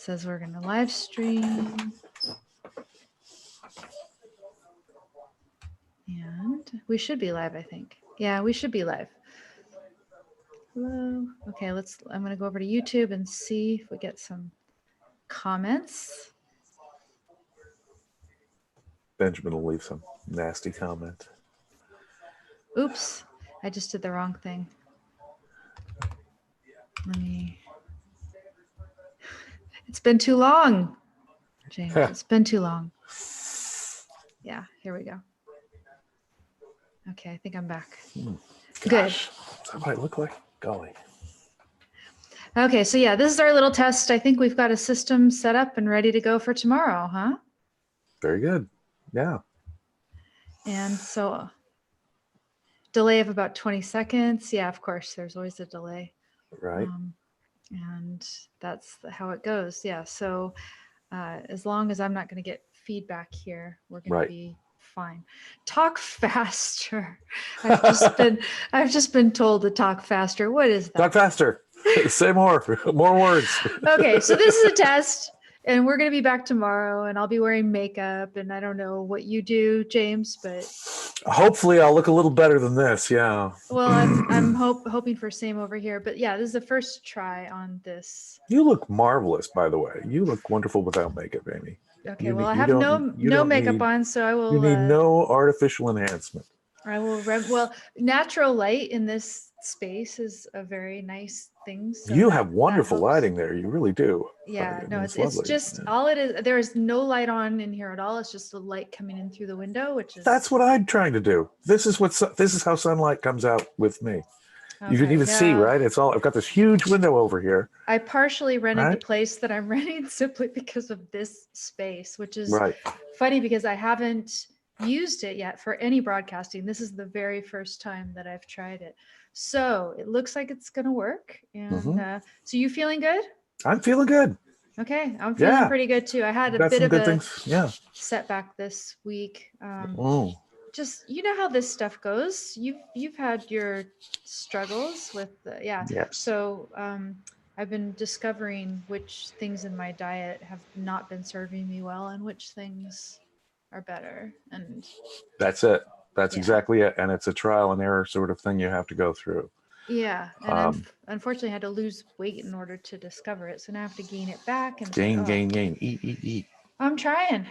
says we're going to live stream. And we should be live, I think. Yeah, we should be live. Hello. Okay, I'm going to go over to YouTube and see if we get some comments. Benjamin will leave some nasty comment. Oops, I just did the wrong thing. It's been too long, James. It's been too long. Yeah, here we go. Okay, I think I'm back. Good. What's that might look like? Golly. Okay, so yeah, this is our little test. I think we've got a system set up and ready to go for tomorrow, huh? Very good. Yeah. And so delay of about 20 seconds. Yeah, of course, there's always a delay. Right. And that's how it goes. Yeah, so as long as I'm not going to get feedback here, we're going to be fine. Talk faster. I've just been told to talk faster. What is that? Talk faster. Say more words. Okay, so this is a test, and we're going to be back tomorrow, and I'll be wearing makeup, and I don't know what you do, James, but hopefully I'll look a little better than this. Yeah. Well, I'm hoping for same over here, but yeah, this is the first try on this. You look marvelous, by the way. You look wonderful without makeup, Amy. Okay, I have no makeup on, so I will. You need no artificial enhancement. I will. Well, natural light in this space is a very nice thing. So you have wonderful lighting there. You really do. Yeah, no, it's just all it is. There is no light on in here at all. It's just the light coming in through the window, which is. That's what I'm trying to do. This is how sunlight comes out with me. Okay, you can even see, right? It's all. I've got this huge window over here. I partially rented the place that I'm renting simply because of this space, which is funny because I haven't used it yet for any broadcasting. This is the very first time that I've tried it. So it looks like it's going to work. And so you feeling good? I'm feeling good. Okay. I'm feeling pretty good too. I had a bit of a setback this week. Just, you know how this stuff goes. You've had your struggles with, So I've been discovering which things in my diet have not been serving me well and which things are better. And that's it. That's exactly it. And it's a trial and error sort of thing you have to go through. Yeah. And unfortunately I had to lose weight in order to discover it. So now I have to gain it back and gain. Eat. I'm trying.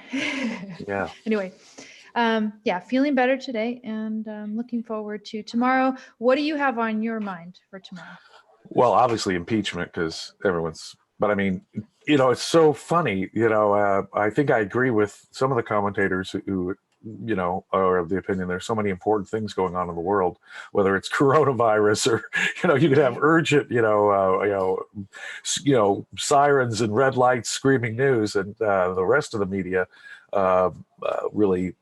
Yeah. Anyway. Feeling better today and looking forward to tomorrow. What do you have on your mind for tomorrow? Well, obviously impeachment, because but I mean, it's so funny, I think I agree with some of the commentators who are of the opinion there's so many important things going on in the world, whether it's coronavirus or, you could have urgent, sirens and red lights screaming news, and the rest of the media really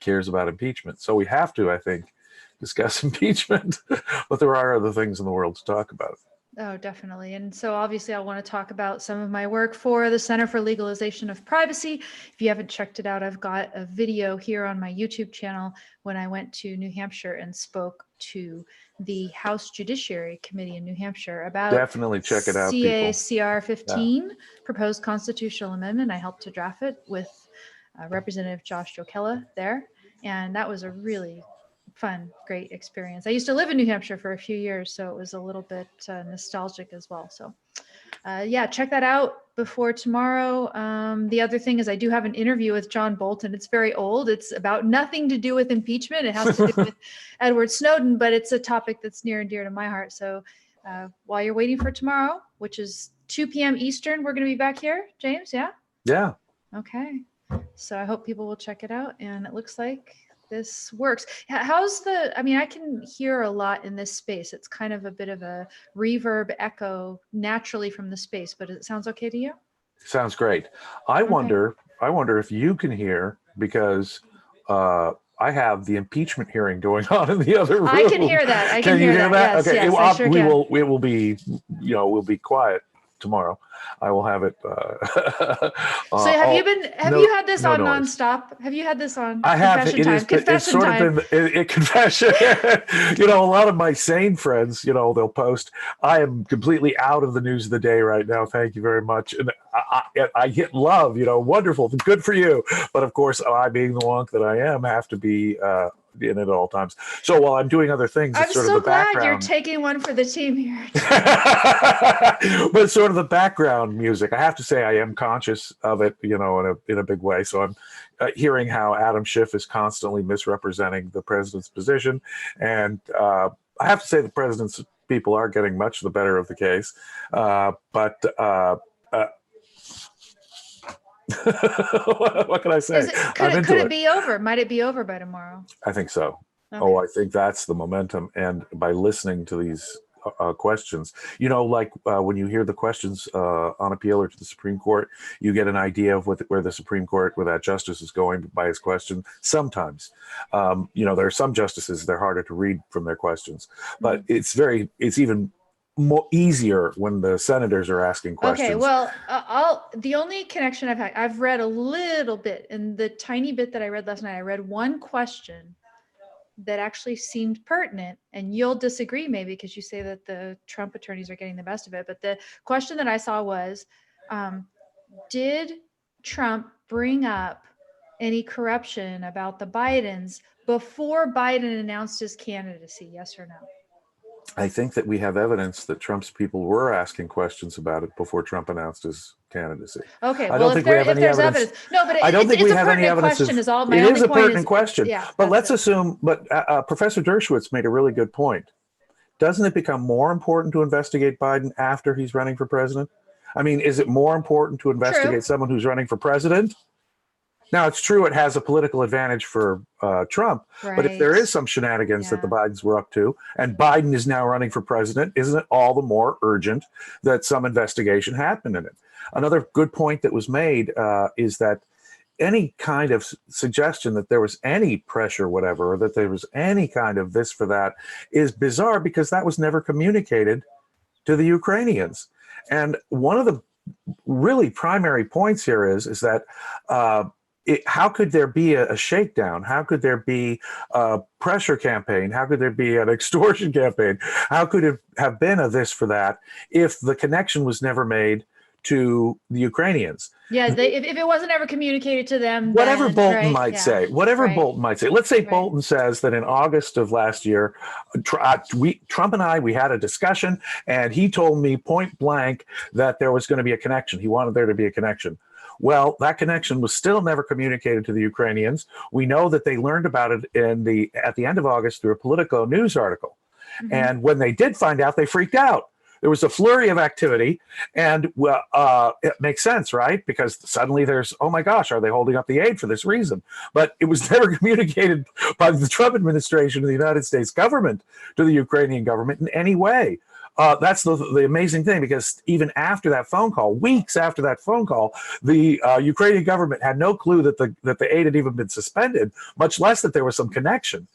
cares about impeachment. So we have to, I think, discuss impeachment, but there are other things in the world to talk about. Oh, definitely. And so obviously I want to talk about some of my work for the Center for Legalization of Privacy. If you haven't checked it out, I've got a video here on my YouTube channel when I went to New Hampshire and spoke to the House Judiciary Committee in New Hampshire about definitely check it out, CACR 15, proposed constitutional amendment. I helped to draft it with Representative Josh Jokela there. And that was a really fun, great experience. I used to live in New Hampshire for a few years, so it was a little bit nostalgic as well. So check that out before tomorrow. The other thing is I do have an interview with John Bolton. It's very old. It's about nothing to do with impeachment. It has to do with Edward Snowden, but it's a topic that's near and dear to my heart. So while you're waiting for tomorrow, which is 2 p.m. Eastern, we're going to be back here, James, yeah? Yeah. Okay. So I hope people will check it out, and it looks like this works. I can hear a lot in this space. It's kind of a bit of a reverb echo naturally from the space, but it sounds okay to you? Sounds great. I wonder if you can hear, because I have the impeachment hearing going on in the other room. I can hear that. Can you hear that? Yes, okay. Yes, I sure can. It will be, we'll be quiet tomorrow. I will have it. So have you had this on noise. nonstop? Have you had this on I have. confession time? It's sort time. of been confession. A lot of my sane friends, they'll post, I am completely out of the news of the day right now. Thank you very much. And I get love, wonderful. Good for you. But of course, I, being the wonk that I am, have to be in it at all times. So while I'm doing other things, I'm it's sort so of the glad background. you're taking one for the team here. But it's sort of the background music. I have to say I am conscious of it, in a big way. So I'm hearing how Adam Schiff is constantly misrepresenting the president's position. And I have to say the president's people are getting much the better of the case. But what can I say? Could it be over? Might it be over by tomorrow? I think so. Okay. Oh, I think that's the momentum. And by listening to these questions, when you hear the questions on appeal or to the Supreme Court, you get an idea of where the Supreme Court, where that justice is going by his question. Sometimes, there are some justices, they're harder to read from their questions, but it's even more easier when the senators are asking questions. Okay, well, the only connection I've read a little bit, and the tiny bit that I read last night, I read one question that actually seemed pertinent, and you'll disagree maybe because you say that the Trump attorneys are getting the best of it. But the question that I saw was, did Trump bring up any corruption about the Bidens before Biden announced his candidacy? Yes or no? I think that we have evidence that Trump's people were asking questions about it before Trump announced his candidacy. Okay, I don't think we have any evidence. No, but I don't think we have any evidence. Question is all. It is a pertinent question. Yeah, but let's assume. But Professor Dershowitz made a really good point. Doesn't it become more important to investigate Biden after he's running for president? I mean, is it more important to investigate someone who's running for president? Now, it's true it has a political advantage for Trump, but if there is some shenanigans that the Bidens were up to, and Biden is now running for president, isn't it all the more urgent that some investigation happen in it? Another good point that was made is that any kind of suggestion that there was any pressure, whatever, or that there was any kind of this for that is bizarre because that was never communicated to the Ukrainians. And one of the really primary points here is that how could there be a shakedown? How could there be a pressure campaign? How could there be an extortion campaign? How could it have been a this for that if the connection was never made to the Ukrainians? Yeah, if it wasn't ever communicated to them, whatever then, Bolton might say, Bolton might say. Let's say Bolton says that in August of last year, Trump and I, we had a discussion, and he told me point blank that there was going to be a connection. He wanted there to be a connection. Well, that connection was still never communicated to the Ukrainians. We know that they learned about it at the end of August through a Politico news article. Mm-hmm. And when they did find out, they freaked out. There was a flurry of activity, and it makes sense, right? Because suddenly there's, oh my gosh, are they holding up the aid for this reason? But it was never communicated by the Trump administration of the United States government to the Ukrainian government in any way. That's the amazing thing, because even after that phone call, weeks after that phone call, the Ukrainian government had no clue that the aid had even been suspended, much less that there was some connection.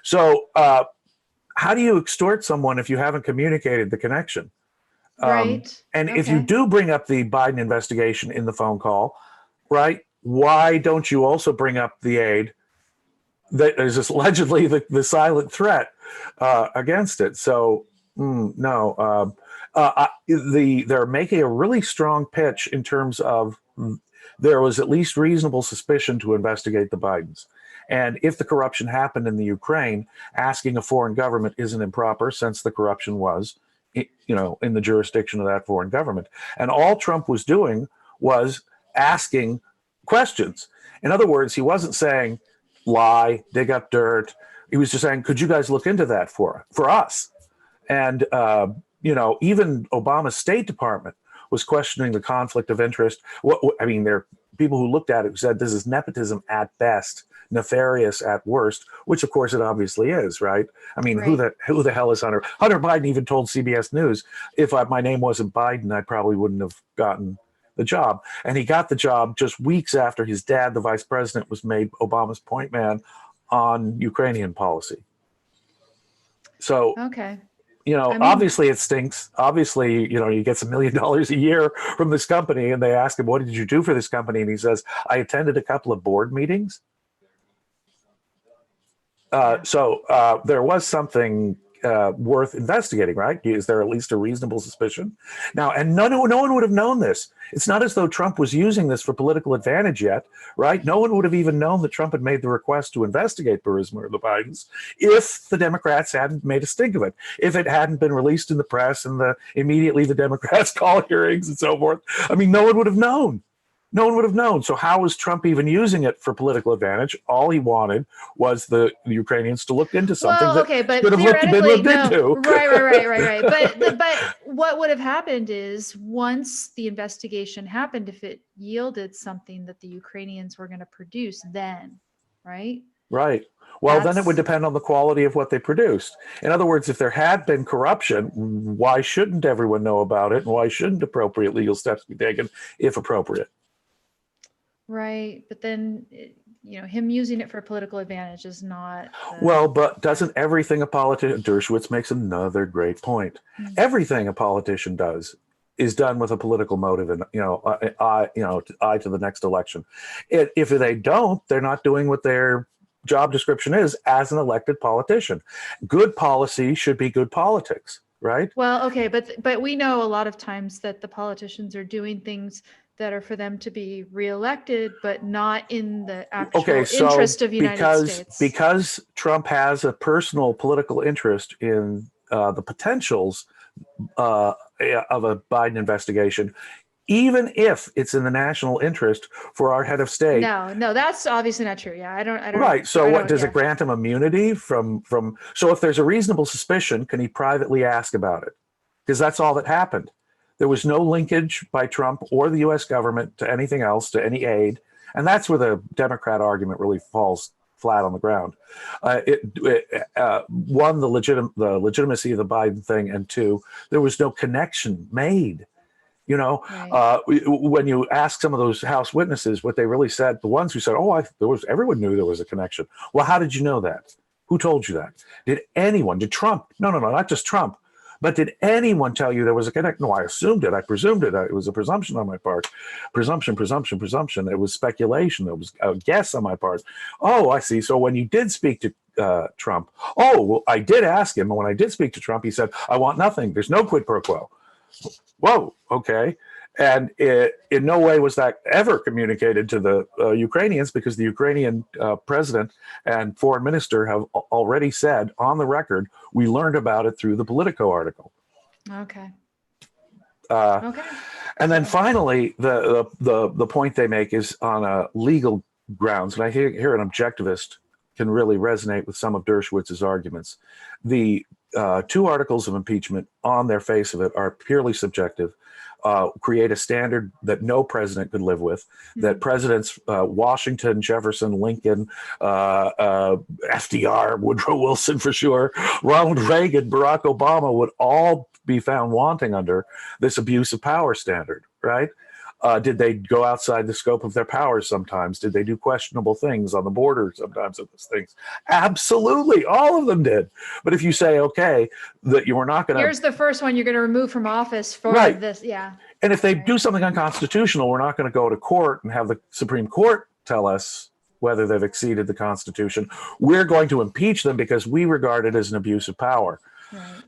So how do you extort someone if you haven't communicated the connection? Right. And if you do bring up the Biden investigation in the phone call, right, why don't you also bring up the aid that is allegedly the silent threat against it? So no, they're making a really strong pitch in terms of there was at least reasonable suspicion to investigate the Bidens. And if the corruption happened in the Ukraine, asking a foreign government isn't improper, since the corruption was, in the jurisdiction of that foreign government. And all Trump was doing was asking questions. In other words, he wasn't saying lie, dig up dirt. He was just saying, could you guys look into that for us? And, even Obama's State Department was questioning the conflict of interest. There are people who looked at it who said this is nepotism at best, nefarious at worst, which of course it obviously is, right? I mean, right. Who the hell is Hunter? Hunter Biden even told CBS News, if my name wasn't Biden, I probably wouldn't have gotten the job. And he got the job just weeks after his dad, the vice president, was made Obama's point man on Ukrainian policy. So, okay. I mean, obviously it stinks. Obviously, you get $1 million a year from this company, and they ask him, "What did you do for this company?" And he says, "I attended a couple of board meetings." yeah. So there was something worth investigating, right? Is there at least a reasonable suspicion? Now, and no one would have known this. It's not as though Trump was using this for political advantage yet, right? No one would have even known that Trump had made the request to investigate Burisma or the Bidens if the Democrats hadn't made a stink of it, if it hadn't been released in the press and immediately the Democrats call hearings and so forth. I mean, no one would have known. No one would have known. So how was Trump even using it for political advantage? All he wanted was the Ukrainians to look into something Well, that okay, but should have been theoretically, looked no, into. right. But what would have happened is once the investigation happened, if it yielded something that the Ukrainians were going to produce, then, right? Right. Well, then it would That's depend on the quality of what they produced. In other words, if there had been corruption, why shouldn't everyone know about it? And why shouldn't appropriate legal steps be taken if appropriate? right. But then, him using it for political advantage is not Well, but doesn't everything a politician, Dershowitz makes another great point. Mm. Everything a politician does is done with a political motive and, eye to the next election. If they don't, they're not doing what their job description is as an elected politician. Good policy should be good politics, right? Well, okay, but we know a lot of times that the politicians are doing things that are for them to be reelected, but not in the actual interest of the United States. Because Trump has a personal political interest in the potentials of a Biden investigation, even if it's in the national interest for our head of state. No, that's obviously not true. Yeah, I don't. Right. So what does yeah. it grant him immunity from? So if there's a reasonable suspicion, can he privately ask about it? Because that's all that happened. There was no linkage by Trump or the U.S. government to anything else, to any aid, and that's where the Democrat argument really falls flat on the ground. One, the legitimacy of the Biden thing, and two, there was no connection made. Right. When you ask some of those House witnesses what they really said, the ones who said, "Oh, everyone knew there was a connection." Well, how did you know that? Who told you that? Did Trump? No, not just Trump, but did anyone tell you there was a connection? No, I assumed it. I presumed it. It was a presumption on my part. Presumption. It was speculation. It was a guess on my part. Oh, I see. So when you did speak to Trump, well, I did ask him. And when I did speak to Trump, he said, "I want nothing. There's no quid pro quo." Whoa, okay. And in no way was that ever communicated to the Ukrainians, because the Ukrainian president and foreign minister have already said on the record, we learned about it through the Politico article. Okay. Okay. And then finally, the point they make is on a legal grounds, and I hear an objectivist can really resonate with some of Dershowitz's arguments. The two articles of impeachment on their face of it are purely subjective, create a standard that no president could live with, that presidents Washington, Jefferson, Lincoln, FDR, Woodrow Wilson for sure, Ronald Reagan, Barack Obama would all be found wanting under this abuse of power standard, right? Did they go outside the scope of their powers sometimes? Did they do questionable things on the border sometimes of those things? Absolutely. All of them did. But if you say, okay, that you were not going to... Here's the first one you're going to remove from office for this. Yeah. And if they do something unconstitutional, we're not going to go to court and have the Supreme Court tell us whether they've exceeded the Constitution. We're going to impeach them because we regard it as an abuse of power. Right.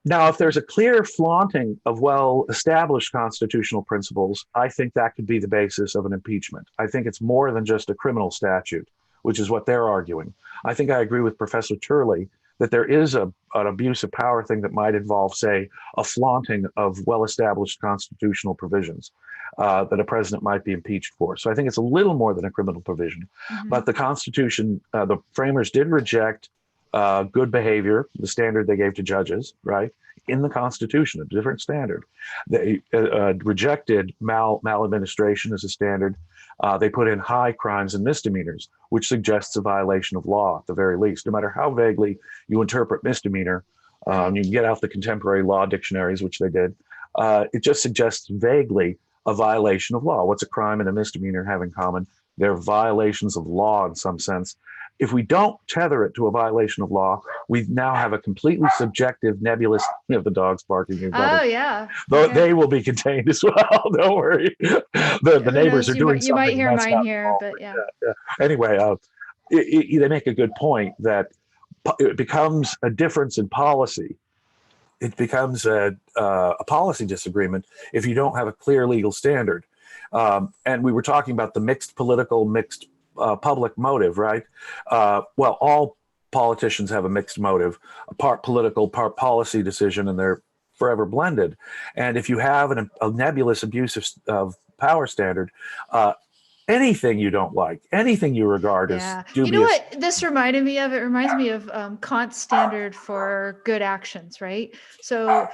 Now, if there's a clear flaunting of well-established constitutional principles, I think that could be the basis of an impeachment. I think it's more than just a criminal statute, which is what they're arguing. I think I agree with Professor Turley that there is an abuse of power thing that might involve, say, a flaunting of well-established constitutional provisions that a president might be impeached for. So I think it's a little more than a criminal provision. But the Constitution, the framers did reject good behavior, the standard they gave to judges, right, in the Constitution, a different standard. They rejected maladministration as a standard. They put in high crimes and misdemeanors, which suggests a violation of law at the very least. No matter how vaguely you interpret misdemeanor, you can get out the contemporary law dictionaries, which they did. It just suggests vaguely a violation of law. What's a crime and a misdemeanor have in common? They're violations of law in some sense. If we don't tether it to a violation of law, we now have a completely subjective, nebulous. You have the dogs barking. Your brother. Oh yeah. Though Okay. they will be contained as well. Don't worry. The Who neighbors knows? are doing You might something. hear That's mine not here, involved. but yeah. Anyway, they make a good point that it becomes a difference in policy. It becomes a policy disagreement if you don't have a clear legal standard. And we were talking about the mixed public motive, right? Well, all politicians have a mixed motive, a part political, part policy decision, and they're forever blended. And if you have a nebulous abuse of power standard, anything you don't like, anything you regard as dubious. You know what this reminded me of? It reminds me of Kant's standard for good actions, right? So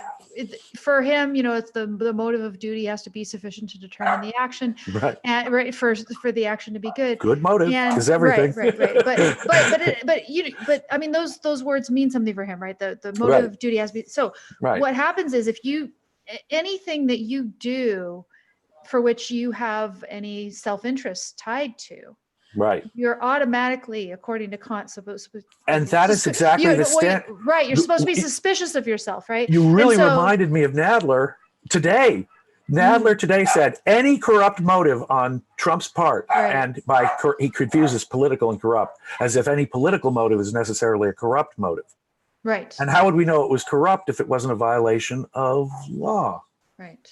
for him, it's the motive of duty has to be sufficient to determine the action, right? And right for the action to be good. Good motive is everything. Right. But I mean, those words mean something for him, right? The motive of duty has to be. So what happens is if anything that you do for which you have any self-interest tied to, right, you're automatically, according to Kant, supposed to. And that is exactly the stand. Right, you're supposed to be suspicious of yourself, right? You really reminded me of Nadler today. Nadler today said any corrupt motive on Trump's part, and he confuses political and corrupt, as if any political motive is necessarily a corrupt motive. Right. And how would we know it was corrupt if it wasn't a violation of law? Right.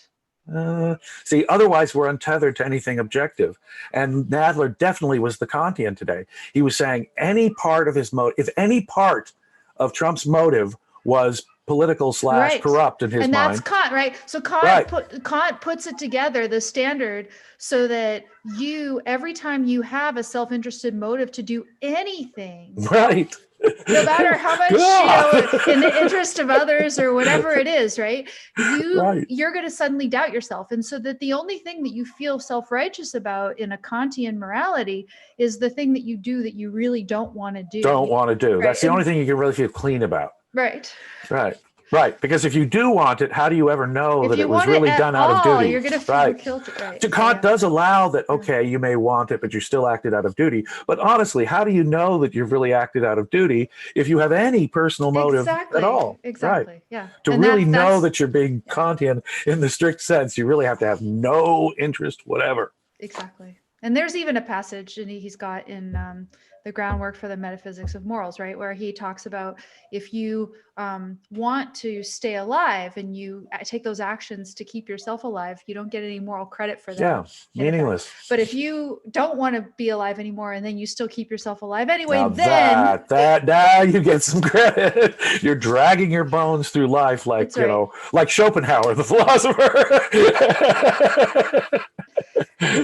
See, otherwise we're untethered to anything objective. And Nadler definitely was the Kantian today. He was saying any part of his motive, if any part of Trump's motive was political / corrupt in his mind. And that's Kant, right? So Kant puts it together, the standard, so that every time you have a self-interested motive to do anything, right, no matter how much in the interest of others or whatever it is, right, you're going to suddenly doubt yourself. And so that the only thing that you feel self-righteous about in a Kantian morality is the thing that you do that you really don't want to do. Right? That's the only thing you can really feel clean about. Right. Because if you do want it, how do you ever know that it was really done out of duty? You're going to feel guilty. Right. So Kant does allow that, okay, you may want it, but you still acted out of duty. But honestly, how do you know that you've really acted out of duty if you have any personal motive at all? Exactly. Right. Yeah. To really know that you're being Kantian in the strict sense, you really have to have no interest whatever. Exactly. And there's even a passage and he's got in the groundwork for the metaphysics of morals, right, where he talks about if you want to stay alive and you take those actions to keep yourself alive, you don't get any moral credit for that. Yeah, meaningless. But if you don't want to be alive anymore and then you still keep yourself alive anyway, now you get some credit. You're dragging your bones through life like like Schopenhauer, the philosopher.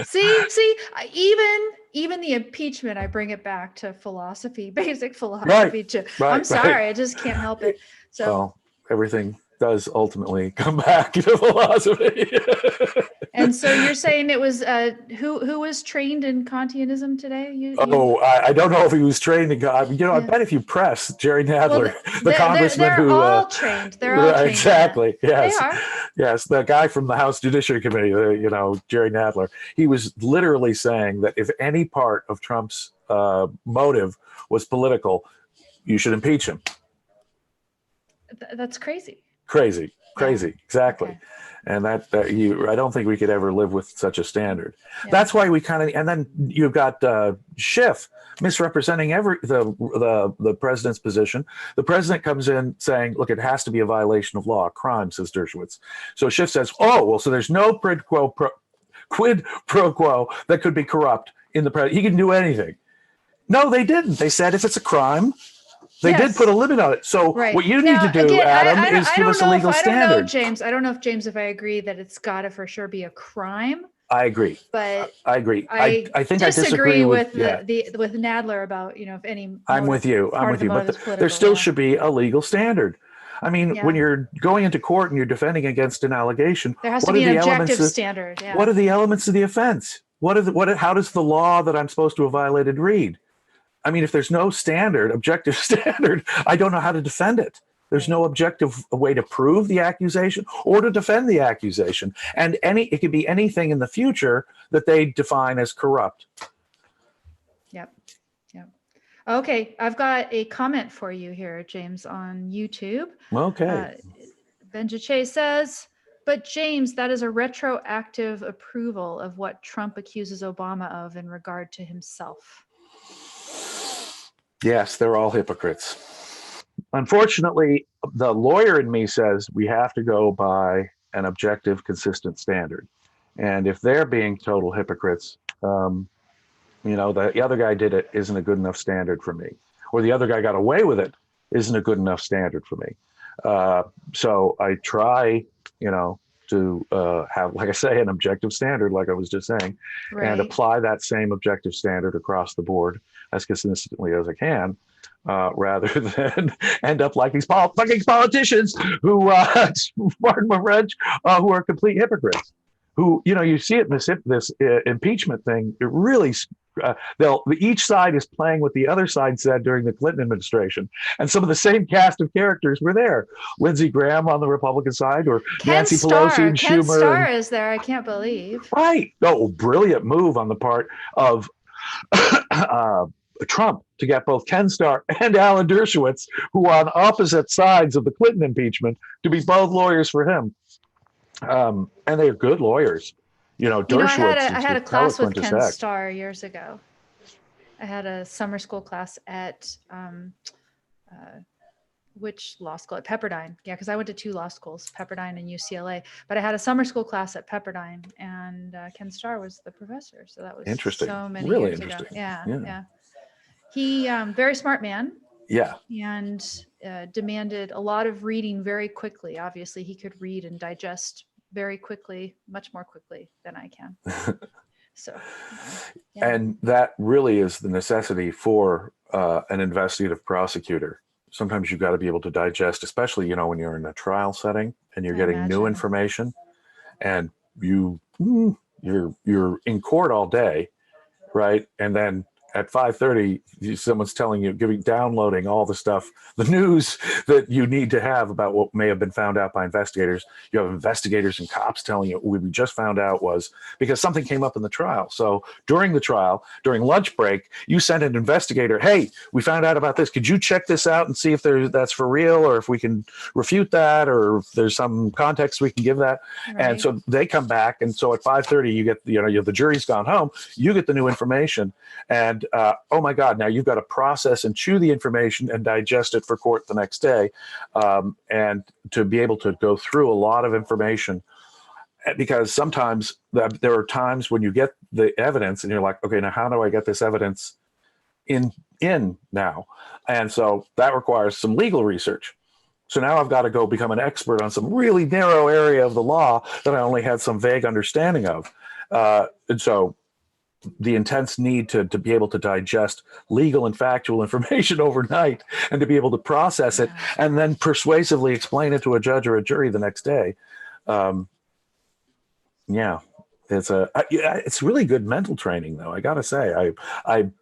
See, even the impeachment, I bring it back to philosophy, basic philosophy. I'm sorry, I just can't help it. So everything does ultimately come back to philosophy. And so you're saying it was who was trained in Kantianism today? I don't know if he was trained in I bet if you press Jerry Nadler, the congressman they're all trained. They're all trained. Exactly. Yes. They are. Yes, the guy from the House Judiciary Committee, Jerry Nadler, he was literally saying that if any part of Trump's motive was political, you should impeach him. That's crazy. Crazy, exactly. Okay. And I don't think we could ever live with such a standard. Yeah. That's why we and then you've got Schiff misrepresenting the president's position. The president comes in saying, look, it has to be a violation of law, a crime, says Dershowitz. So Schiff says, so there's no quid pro quo that could be corrupt in the president. He can do anything. No, they didn't. They said if it's a crime, they did put a limit on it. So what you need to do, Adam, is give us a legal standard. I don't know, James, if I agree that it's got to for sure be a crime. I agree. But I agree. I think I disagree with with Nadler about, if any. I'm with you. But there still should be a legal standard. I mean, when you're going into court and you're defending against an allegation, there has to be an objective standard. Yeah. What are the elements of the offense? How does the law that I'm supposed to have violated read? I mean, if there's no objective standard, I don't know how to defend it. There's no objective way to prove the accusation or to defend the accusation. And it could be anything in the future that they define as corrupt. Yep. Okay, I've got a comment for you here, James, on YouTube. Okay. Benja Che says, but James, that is a retroactive approval of what Trump accuses Obama of in regard to himself. Yes, they're all hypocrites. Unfortunately, the lawyer in me says we have to go by an objective, consistent standard. And if they're being total hypocrites, the other guy did it isn't a good enough standard for me, or the other guy got away with it isn't a good enough standard for me. So I try, to have, like I say, an objective standard, like I was just saying, and Right. apply that same objective standard across the board as consistently as I can, rather than end up like these fucking politicians who, pardon my French, who are complete hypocrites. Who, you see it in this impeachment thing. It really each side is playing what the other side said during the Clinton administration, and some of the same cast of characters were there. Lindsey Graham on the Republican side, or Nancy Pelosi and Ken Schumer, Starr is there. I can't believe. right? Oh, brilliant move on the part of Trump to get both Ken Starr and Alan Dershowitz, who are on opposite sides of the Clinton impeachment, to be both lawyers for him. And they're good lawyers. Dershowitz I had a is class with eloquent as Ken heck. Starr years ago. I had a summer school class at which law school? At Pepperdine. Yeah, because I went to 2 law schools, Pepperdine and UCLA. But I had a summer school class at Pepperdine, and Ken Starr was the professor. So that was Interesting. so many Really years interesting. ago. Yeah. He very smart man. Yeah. And demanded a lot of reading very quickly. Obviously, he could read and digest very quickly, much more quickly than I can. So, yeah. And that really is the necessity for an investigative prosecutor. Sometimes you've got to be able to digest, especially, when you're in a trial setting and you're getting new information, and you're in court all day, right? And then at 5:30, someone's telling you, downloading all the stuff, the news that you need to have about what may have been found out by investigators. You have investigators and cops telling you what we just found out was because something came up in the trial. So during the trial, during lunch break, you send an investigator, hey, we found out about this. Could you check this out and see if that's for real, or if we can refute that, or if there's some context we can give that? Right. And so they come back. And so at 5:30, you get, the jury's gone home, you get the new information. And oh my God, now you've got to process and chew the information and digest it for court the next day. And to be able to go through a lot of information, because sometimes there are times when you get the evidence and you're like, okay, now how do I get this evidence in now? And so that requires some legal research. So now I've got to go become an expert on some really narrow area of the law that I only had some vague understanding of. And so the intense need to be able to digest legal and factual information overnight and to be able to process it and then persuasively explain it to a judge or a jury the next day. It's really good mental training, though. I got to say, I'm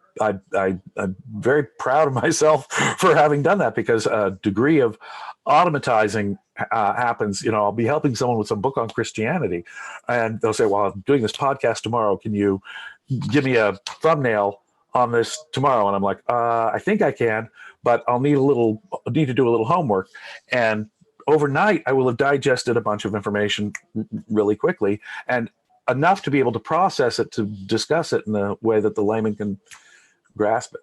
very proud of myself for having done that, because a degree of automatizing happens. I'll be helping someone with some book on Christianity, and they'll say, well, I'm doing this podcast tomorrow. Can you give me a thumbnail on this tomorrow? And I'm like, I think I can, but I'll need to do a little homework. And overnight, I will have digested a bunch of information really quickly, and enough to be able to process it, to discuss it in a way that the layman can grasp it.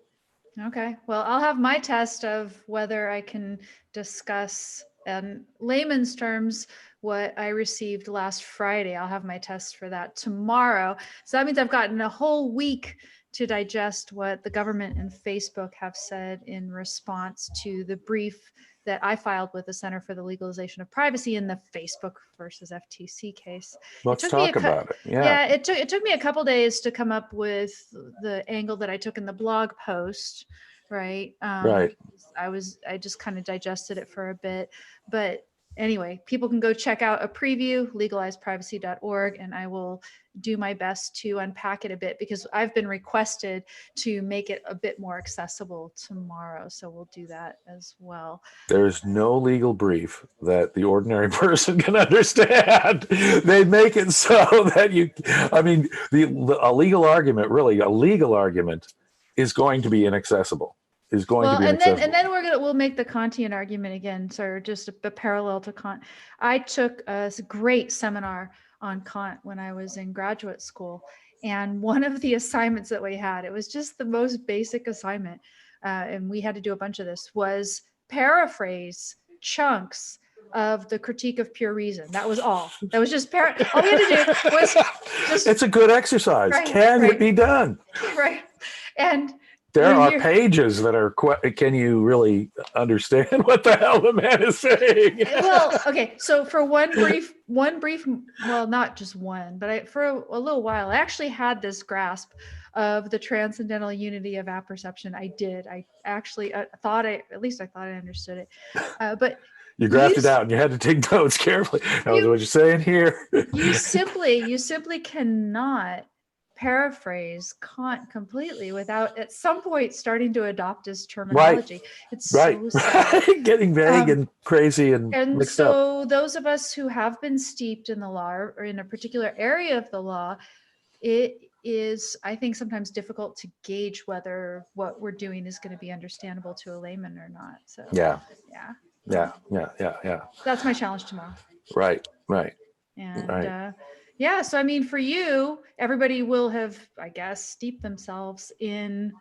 Okay. Well, I'll have my test of whether I can discuss in layman's terms what I received last Friday. I'll have my test for that tomorrow. So that means I've gotten a whole week to digest what the government and Facebook have said in response to the brief that I filed with the Center for the Legalization of Privacy in the Facebook versus FTC case. Let's talk about it. Yeah, it took me a couple days to come up with the angle that I took in the blog post, right? Right. I just kind of digested it for a bit, but anyway, people can go check out a preview, legalizeprivacy.org, and I will do my best to unpack it a bit, because I've been requested to make it a bit more accessible tomorrow. So we'll do that as well. There's no legal brief that the ordinary person can understand. They make it so that a legal argument is going to be inaccessible. is going to Well, be inaccessible. and then we'll make the Kantian argument again. So just a parallel to Kant. I took a great seminar on Kant when I was in graduate school, and one of the assignments that we had, it was just the most basic assignment, and we had to do a bunch of this, was paraphrase chunks of the Critique of Pure Reason. That was all. That was just all we had to do was just. It's a good exercise. Right, Can it be done? Right, and. There are pages that are, can you really understand what the hell the man is saying? Well, okay. So for one brief, well, not just one, but for a little while, I actually had this grasp of the transcendental unity of apperception. I did. I actually thought I understood it. But you graphed it out and you had to take notes carefully. That was what you're saying here. you simply cannot paraphrase Kant completely without at some point starting to adopt his terminology. Right. It's so sad. Getting vague and crazy and mixed so up. Those of us who have been steeped in the law or in a particular area of the law, it is, I think, sometimes difficult to gauge whether what we're doing is going to be understandable to a layman or not. So yeah. That's my challenge tomorrow. Right. And yeah, so I mean, for you, everybody will have, I guess, steeped themselves in,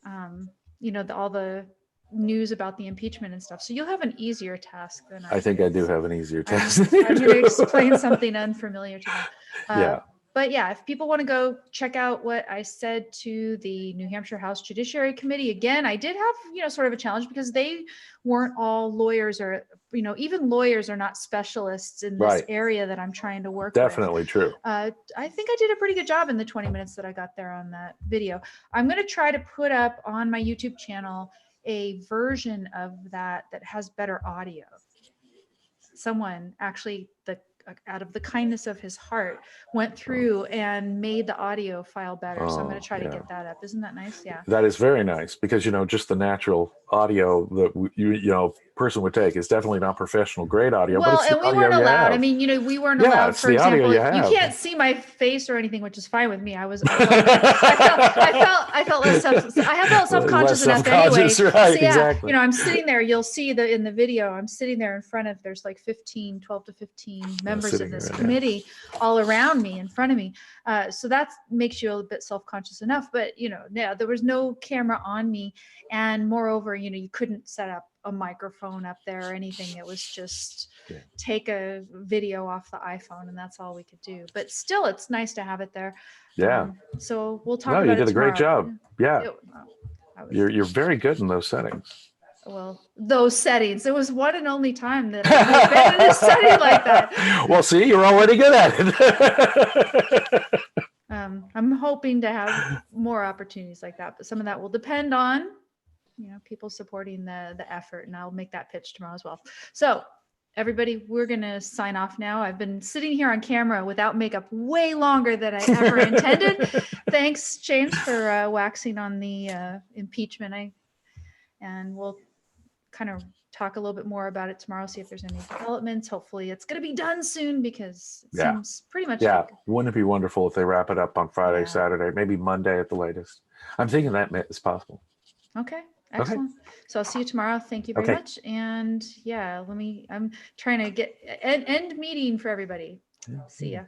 all the news about the impeachment and stuff. So you'll have an easier task than I think I do have an easier task. I'm going to explain something unfamiliar to them. Yeah. But yeah, if people want to go check out what I said to the New Hampshire House Judiciary Committee, again, I did have, sort of a challenge because they weren't all lawyers or, even lawyers are not specialists in this area that I'm trying to work with. Definitely true. I think I did a pretty good job in the 20 minutes that I got there on that video. I'm going to try to put up on my YouTube channel a version of that has better audio. Someone actually, out of the kindness of his heart, went through and made the audio file better. So I'm going to try to get that up. Isn't that nice? Yeah. That is very nice because, just the natural audio that person would take is definitely not professional grade audio. Well, but it's and we weren't allowed. I mean, we weren't allowed. For example, you can't see my face or anything, which is fine with me. I felt less self-conscious enough anyway. Right, so yeah, exactly. I'm sitting there. You'll see in the video, I'm sitting there in front of, there's like 12 to 15 members of this committee all around me, in front of me. So that makes you a bit self-conscious enough. But there was no camera on me, and moreover, you couldn't set up a microphone up there or anything. It was just take a video off the iPhone, and that's all we could do. But still, it's nice to have it there. Yeah. So we'll talk about it. You did a great tomorrow. job. Yeah. You're very good in those settings. Well, those settings. It was one and only time that I've been in a setting like that. Well, see, you're already good at it. I'm hoping to have more opportunities like that, but some of that will depend on, people supporting the effort, and I'll make that pitch tomorrow as well. So everybody, we're going to sign off now. I've been sitting here on camera without makeup way longer than I ever intended. Thanks, James, for waxing on the impeachment. And we'll kind of talk a little bit more about it tomorrow, see if there's any developments. Hopefully it's going to be done soon because it seems pretty much. Yeah. Wouldn't it be wonderful if they wrap it up on Friday, Saturday, maybe Monday at the latest? I'm thinking that is possible. Okay. Excellent. Okay. So I'll see you tomorrow. Thank you very much. And I'm trying to get end meeting for everybody. See ya.